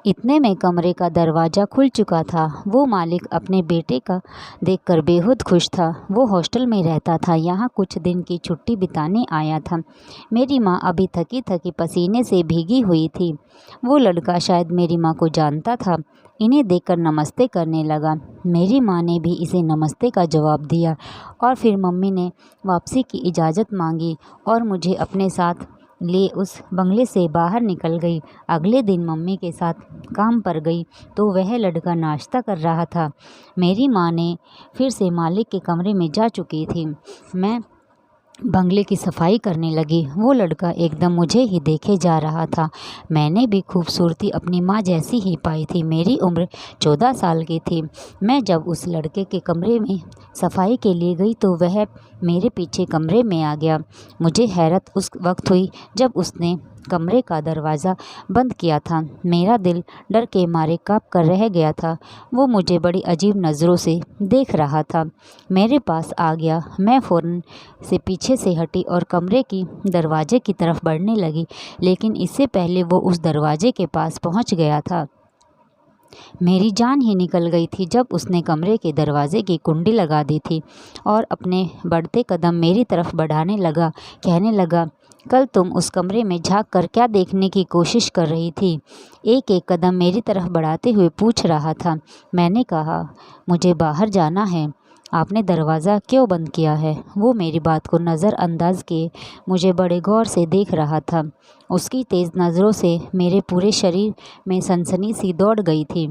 इतने में कमरे का दरवाज़ा खुल चुका था। वो मालिक अपने बेटे का देखकर बेहद खुश था। वो हॉस्टल में रहता था, यहाँ कुछ दिन की छुट्टी बिताने आया था। मेरी माँ अभी थकी थकी पसीने से भीगी हुई थी। वो लड़का शायद मेरी माँ को जानता था। इन्हें देखकर नमस्ते करने लगा। मेरी माँ ने भी इसे नमस्ते का जवाब दिया और फिर मम्मी ने वापसी की इजाज़त मांगी और मुझे अपने साथ ले उस बंगले से बाहर निकल गई। अगले दिन मम्मी के साथ काम पर गई तो वह लड़का नाश्ता कर रहा था। मेरी माँ ने फिर से मालिक के कमरे में जा चुकी थी। मैं बंगले की सफाई करने लगी। वो लड़का एकदम मुझे ही देखे जा रहा था। मैंने भी खूबसूरती अपनी माँ जैसी ही पाई थी। मेरी उम्र 14 साल की थी। मैं जब उस लड़के के कमरे में सफाई के लिए गई तो वह मेरे पीछे कमरे में आ गया। मुझे हैरत उस वक्त हुई जब उसने कमरे का दरवाज़ा बंद किया था। मेरा दिल डर के मारे काँप कर रह गया था। वो मुझे बड़ी अजीब नज़रों से देख रहा था। मेरे पास आ गया। मैं फ़ौरन से पीछे से हटी और कमरे की दरवाजे की तरफ बढ़ने लगी, लेकिन इससे पहले वो उस दरवाजे के पास पहुंच गया था। मेरी जान ही निकल गई थी जब उसने कमरे के दरवाजे की कुंडी लगा दी थी और अपने बढ़ते कदम मेरी तरफ बढ़ाने लगा। कहने लगा, कल तुम उस कमरे में झांक कर क्या देखने की कोशिश कर रही थी? एक एक कदम मेरी तरफ बढ़ाते हुए पूछ रहा था। मैंने कहा, मुझे बाहर जाना है। आपने दरवाज़ा क्यों बंद किया है? वो मेरी बात को नज़रअंदाज किए मुझे बड़े गौर से देख रहा था। उसकी तेज़ नज़रों से मेरे पूरे शरीर में सनसनी सी दौड़ गई थी।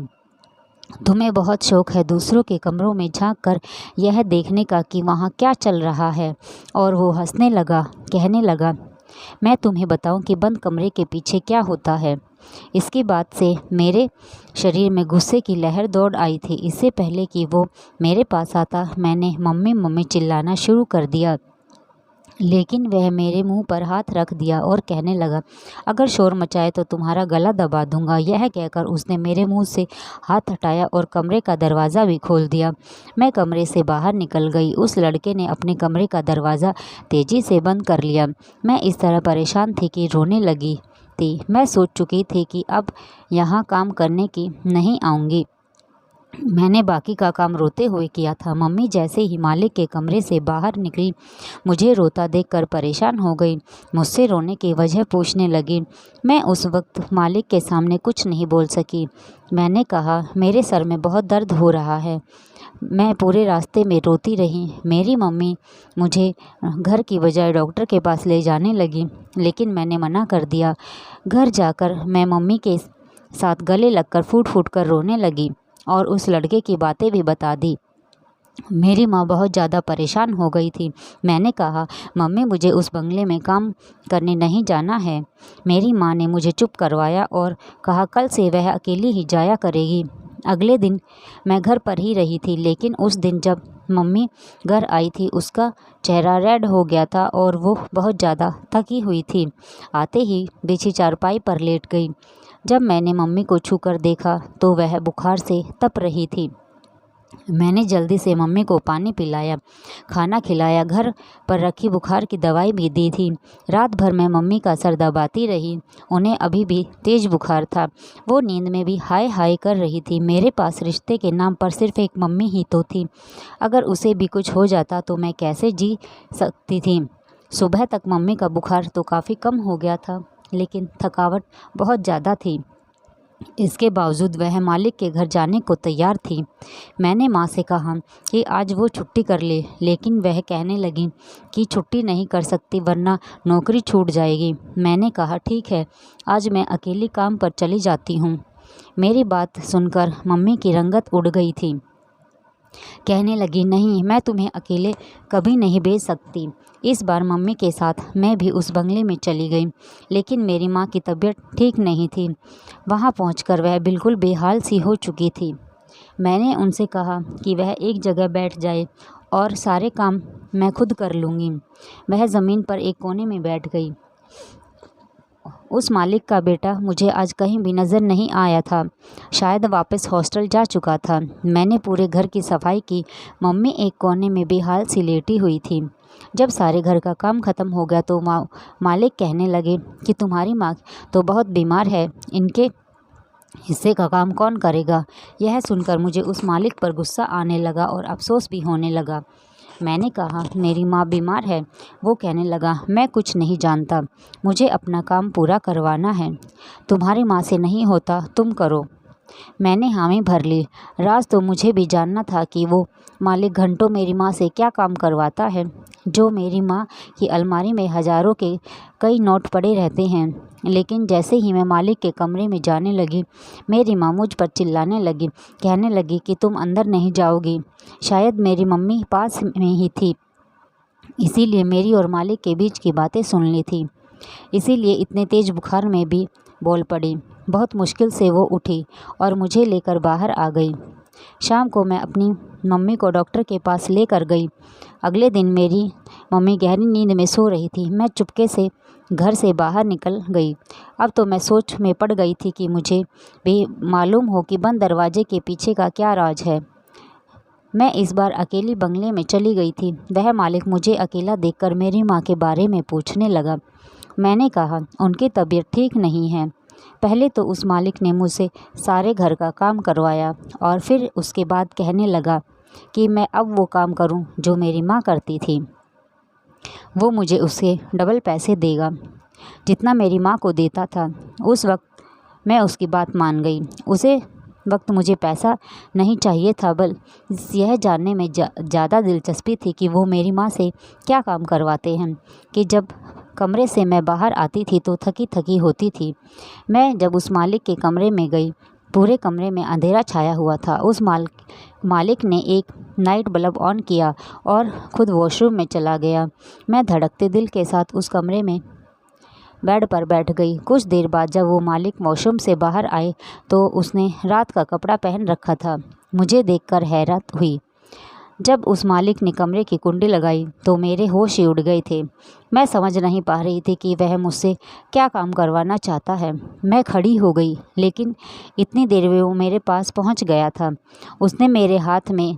तुम्हें बहुत शौक है दूसरों के कमरों में झांक कर यह देखने का कि वहाँ क्या चल रहा है। और वो हंसने लगा। कहने लगा, मैं तुम्हें बताऊं कि बंद कमरे के पीछे क्या होता है। इसकी बात से मेरे शरीर में गुस्से की लहर दौड़ आई थी। इससे पहले कि वो मेरे पास आता मैंने मम्मी मम्मी चिल्लाना शुरू कर दिया, लेकिन वह मेरे मुंह पर हाथ रख दिया और कहने लगा, अगर शोर मचाए तो तुम्हारा गला दबा दूंगा। यह कहकर उसने मेरे मुंह से हाथ हटाया और कमरे का दरवाज़ा भी खोल दिया। मैं कमरे से बाहर निकल गई। उस लड़के ने अपने कमरे का दरवाज़ा तेज़ी से बंद कर लिया। मैं इस तरह परेशान थी कि रोने लगी थी। मैं सोच चुकी थी कि अब यहाँ काम करने की नहीं आऊँगी। मैंने बाकी का काम रोते हुए किया था। मम्मी जैसे ही मालिक के कमरे से बाहर निकली, मुझे रोता देखकर परेशान हो गई। मुझसे रोने की वजह पूछने लगी। मैं उस वक्त मालिक के सामने कुछ नहीं बोल सकी। मैंने कहा, मेरे सर में बहुत दर्द हो रहा है। मैं पूरे रास्ते में रोती रही। मेरी मम्मी मुझे घर की बजाय डॉक्टर के पास ले जाने लगी, लेकिन मैंने मना कर दिया। घर जाकर मैं मम्मी के साथ गले लगकर फूट फूट कर रोने लगी और उस लड़के की बातें भी बता दी। मेरी माँ बहुत ज़्यादा परेशान हो गई थी। मैंने कहा, मम्मी मुझे उस बंगले में काम करने नहीं जाना है। मेरी माँ ने मुझे चुप करवाया और कहा, कल से वह अकेली ही जाया करेगी। अगले दिन मैं घर पर ही रही थी, लेकिन उस दिन जब मम्मी घर आई थी उसका चेहरा रेड हो गया था और वो बहुत ज़्यादा थकी हुई थी। आते ही बिछी चारपाई पर लेट गई। जब मैंने मम्मी को छूकर देखा तो वह बुखार से तप रही थी। मैंने जल्दी से मम्मी को पानी पिलाया, खाना खिलाया, घर पर रखी बुखार की दवाई भी दी थी। रात भर मैं मम्मी का सर दबाती रही। उन्हें अभी भी तेज बुखार था। वो नींद में भी हाय हाय कर रही थी। मेरे पास रिश्ते के नाम पर सिर्फ एक मम्मी ही तो थी। अगर उसे भी कुछ हो जाता तो मैं कैसे जी सकती थी। सुबह तक मम्मी का बुखार तो काफ़ी कम हो गया था, लेकिन थकावट बहुत ज़्यादा थी। इसके बावजूद वह मालिक के घर जाने को तैयार थी। मैंने माँ से कहा कि आज वो छुट्टी कर ले, लेकिन वह कहने लगी कि छुट्टी नहीं कर सकती वरना नौकरी छूट जाएगी। मैंने कहा, ठीक है, आज मैं अकेली काम पर चली जाती हूँ। मेरी बात सुनकर मम्मी की रंगत उड़ गई थी। कहने लगी, नहीं, मैं तुम्हें अकेले कभी नहीं भेज सकती। इस बार मम्मी के साथ मैं भी उस बंगले में चली गई, लेकिन मेरी माँ की तबीयत ठीक नहीं थी। वहाँ पहुँचकर वह बिल्कुल बेहाल सी हो चुकी थी। मैंने उनसे कहा कि वह एक जगह बैठ जाए और सारे काम मैं खुद कर लूँगी। वह ज़मीन पर एक कोने में बैठ गई। उस मालिक का बेटा मुझे आज कहीं भी नज़र नहीं आया था। शायद वापस हॉस्टल जा चुका था। मैंने पूरे घर की सफाई की। मम्मी एक कोने में बेहाल सी लेटी हुई थी। जब सारे घर का काम ख़त्म हो गया तो मालिक कहने लगे कि तुम्हारी माँ तो बहुत बीमार है, इनके हिस्से का काम कौन करेगा? यह सुनकर मुझे उस मालिक पर गुस्सा आने लगा और अफसोस भी होने लगा। मैंने कहा, मेरी माँ बीमार है। वो कहने लगा, मैं कुछ नहीं जानता, मुझे अपना काम पूरा करवाना है। तुम्हारी माँ से नहीं होता, तुम करो। मैंने हामी भर ली। राज तो मुझे भी जानना था कि वो मालिक घंटों मेरी माँ से क्या काम करवाता है। जो मेरी माँ की अलमारी में हज़ारों के कई नोट पड़े रहते हैं। लेकिन जैसे ही मैं मालिक के कमरे में जाने लगी, मेरी माँ मुझ पर चिल्लाने लगी, कहने लगी कि तुम अंदर नहीं जाओगी। शायद मेरी मम्मी पास में ही थी, इसीलिए मेरी और मालिक के बीच की बातें सुन ली थी। इसीलिए इतने तेज़ बुखार में भी बोल पड़ी। बहुत मुश्किल से वो उठी और मुझे लेकर बाहर आ गई। शाम को मैं अपनी मम्मी को डॉक्टर के पास लेकर गई। अगले दिन मेरी मम्मी गहरी नींद में सो रही थी। मैं चुपके से घर से बाहर निकल गई। अब तो मैं सोच में पड़ गई थी कि मुझे भी मालूम हो कि बंद दरवाजे के पीछे का क्या राज है। मैं इस बार अकेली बंगले में चली गई थी। वह मालिक मुझे अकेला देखकर मेरी माँ के बारे में पूछने लगा। मैंने कहा, उनकी तबीयत ठीक नहीं है। पहले तो उस मालिक ने मुझसे सारे घर का काम करवाया और फिर उसके बाद कहने लगा कि मैं अब वो काम करूं जो मेरी माँ करती थी। वो मुझे उसके डबल पैसे देगा जितना मेरी माँ को देता था। उस वक्त मैं उसकी बात मान गई। उसे वक्त मुझे पैसा नहीं चाहिए था, बल यह जानने में ज़्यादा दिलचस्पी थी कि वो मेरी माँ से क्या काम करवाते हैं कि जब कमरे से मैं बाहर आती थी तो थकी थकी होती थी। मैं जब उस मालिक के कमरे में गई, पूरे कमरे में अंधेरा छाया हुआ था। उस मालिक ने एक नाइट बल्ब ऑन किया और ख़ुद वॉशरूम में चला गया। मैं धड़कते दिल के साथ उस कमरे में बेड पर बैठ गई। कुछ देर बाद जब वो मालिक वॉशरूम से बाहर आए तो उसने रात का कपड़ा पहन रखा था। मुझे देखकर हैरत हुई। जब उस मालिक ने कमरे की कुंडी लगाई तो मेरे होश ही उड़ गए थे। मैं समझ नहीं पा रही थी कि वह मुझसे क्या काम करवाना चाहता है। मैं खड़ी हो गई, लेकिन इतनी देर में वो मेरे पास पहुंच गया था। उसने मेरे हाथ में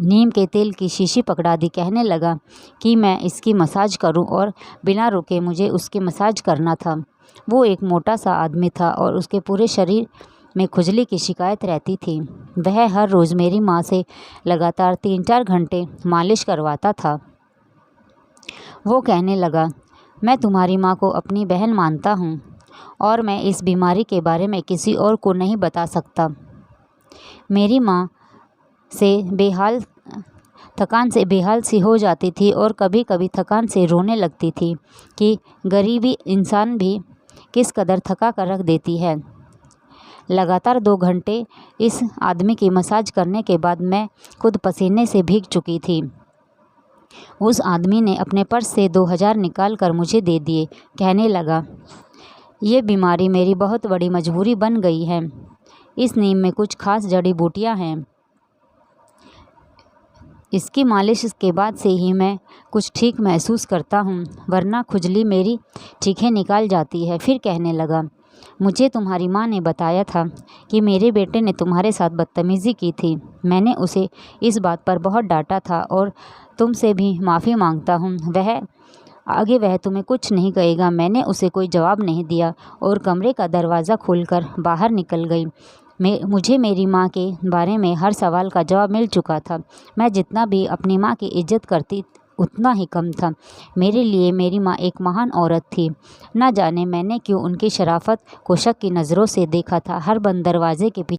नीम के तेल की शीशी पकड़ा दी। कहने लगा कि मैं इसकी मसाज करूं और बिना रुके मुझे उसकी मसाज करना था। वो एक मोटा सा आदमी था और उसके पूरे शरीर में खुजली की शिकायत रहती थी। वह हर रोज़ मेरी माँ से लगातार 3-4 घंटे मालिश करवाता था। वो कहने लगा, मैं तुम्हारी माँ को अपनी बहन मानता हूँ और मैं इस बीमारी के बारे में किसी और को नहीं बता सकता। मेरी माँ थकान से बेहाल सी हो जाती थी और कभी कभी थकान से रोने लगती थी कि गरीबी इंसान भी किस कदर थका कर रख देती है। लगातार 2 घंटे इस आदमी की मसाज करने के बाद मैं खुद पसीने से भीग चुकी थी। उस आदमी ने अपने पर्स से 2000 निकाल कर मुझे दे दिए। कहने लगा, ये बीमारी मेरी बहुत बड़ी मजबूरी बन गई है। इस नीम में कुछ खास जड़ी बूटियां हैं। इसकी मालिश के बाद से ही मैं कुछ ठीक महसूस करता हूँ, वरना खुजली मेरी चीखें निकाल जाती है। फिर कहने लगा, मुझे तुम्हारी माँ ने बताया था कि मेरे बेटे ने तुम्हारे साथ बदतमीज़ी की थी। मैंने उसे इस बात पर बहुत डांटा था और तुमसे भी माफ़ी मांगता हूँ। वह तुम्हें कुछ नहीं कहेगा। मैंने उसे कोई जवाब नहीं दिया और कमरे का दरवाज़ा खोलकर बाहर निकल गई। मुझे मेरी माँ के बारे में हर सवाल का जवाब मिल चुका था। मैं जितना भी अपनी माँ की इज्जत करती उतना ही कम था। मेरे लिए मेरी माँ एक महान औरत थी। न जाने मैंने क्यों उनकी शराफत को शक की नज़रों से देखा था। हर बंद दरवाजे के पीछे